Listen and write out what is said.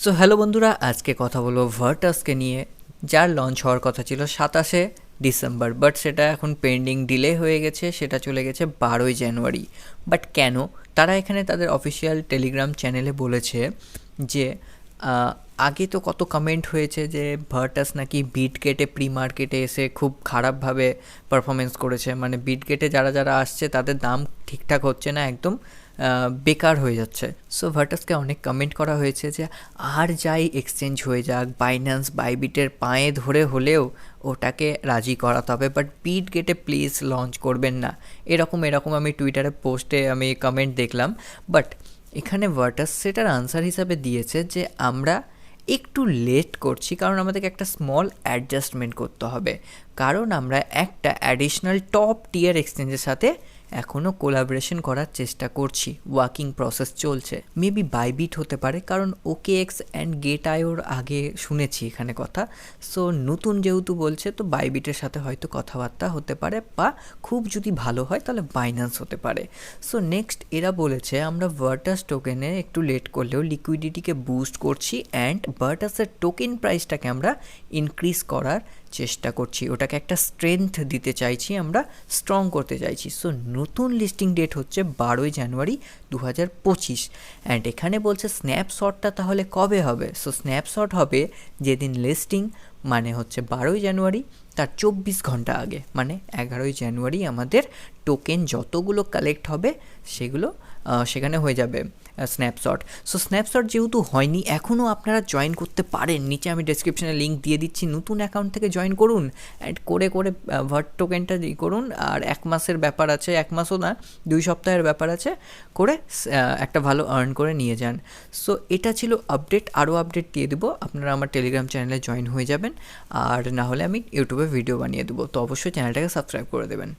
So hello বন্ধুরা, আজকে কথা বলবো ভার্টাসকে নিয়ে, যার লঞ্চ হওয়ার কথা ছিল 27শে ডিসেম্বর, বাট সেটা এখন পেন্ডিং ডিলে হয়ে গেছে, সেটা চলে গেছে 12ই জানুয়ারি। বাট কেন? তারা এখানে তাদের অফিসিয়াল টেলিগ্রাম চ্যানেলে বলেছে যে আগে তো কত কমেন্ট হয়েছে যে ভার্টাস নাকি বিটগেটে প্রি মার্কেটে এসে খুব খারাপভাবে পারফরমেন্স করেছে, মানে বিটগেটে যারা যারা আসছে তাদের দাম ঠিকঠাক হচ্ছে না, একদম বেকার হয়ে যাচ্ছে। সো ভার্টাসকে অনেক কমেন্ট করা হয়েছে যে আর যাই এক্সচেঞ্জ হয়ে যাক, বাইন্যান্স বাইবিটের পায়ে ধরে হলেও ওটাকে রাজি করাতে হবে, বাট বিটগেটে প্লিজ লঞ্চ করবেন না, এরকম আমি টুইটারে পোস্টে আমি কমেন্ট দেখলাম। বাট এখানে ভার্টাস সেটার আনসার হিসাবে দিয়েছে যে আমরা একটু লেট করছি, কারণ আমাদেরকে একটা স্মল অ্যাডজাস্টমেন্ট করতে হবে, কারণ আমরা একটা অ্যাডিশনাল টপ টিয়ার এক্সচেঞ্জের সাথে এখনও কোলাবোরেশন করার চেষ্টা করছি, ওয়ার্কিং প্রসেস চলছে। মেবি বাইবিট হতে পারে, কারণ ওকেএক্স অ্যান্ড গেট আইওর আগে শুনেছি এখানে কথা। সো নতুন যেহেতু বলছে, তো বাইবিটের সাথে হয়তো কথাবার্তা হতে পারে, বা খুব যদি ভালো হয় তাহলে বাইন্যান্স হতে পারে। সো নেক্সট এরা বলেছে আমরা ভার্টাস টোকেনে একটু লেট করলেও লিকুইডিটিকে বুস্ট করছি, অ্যান্ড ভার্টাসের টোকেন প্রাইসটাকে আমরা ইনক্রিজ করার চেষ্টা করছি, ওটাকে একটা স্ট্রেংথ দিতে চাইছি, আমরা স্ট্রং করতে চাইছি। সো নতুন লিস্টিং ডেট হচ্ছে 12ই জানুয়ারি 2025, অ্যান্ড এখানে বলছে স্ন্যাপশটটা তাহলে কবে হবে? সো স্ন্যাপশট হবে যেদিন লিস্টিং, মানে হচ্ছে 12ই জানুয়ারি, তার 24 ঘন্টা আগে, মানে 11ই জানুয়ারি আমাদের টোকেন যতগুলো কালেক্ট হবে সেগুলো সেখানে হয়ে যাবে স্ন্যাপশট। সো স্ন্যাপশট যেহেতু হয়নি এখনও, আপনারা জয়েন করতে পারেন, নিচে আমি ডেসক্রিপশনে লিঙ্ক দিয়ে দিচ্ছি, নতুন অ্যাকাউন্ট থেকে জয়েন করুন, অ্যাড করে ভার্ট টোকেনটা করুন, আর 1 মাসের ব্যাপার আছে, 1 মাসও না 2 সপ্তাহের ব্যাপার আছে, করে একটা ভালো আর্ন করে নিয়ে যান। সো এটা ছিল আপডেট, আরও আপডেট দিয়ে দেবো, আপনারা আমার টেলিগ্রাম চ্যানেলে জয়েন হয়ে যাবেন, আর না হলে আমি ইউটিউবে ভিডিও বানিয়ে দেবো, তো অবশ্যই চ্যানেলটাকে সাবস্ক্রাইব করে দেবেন।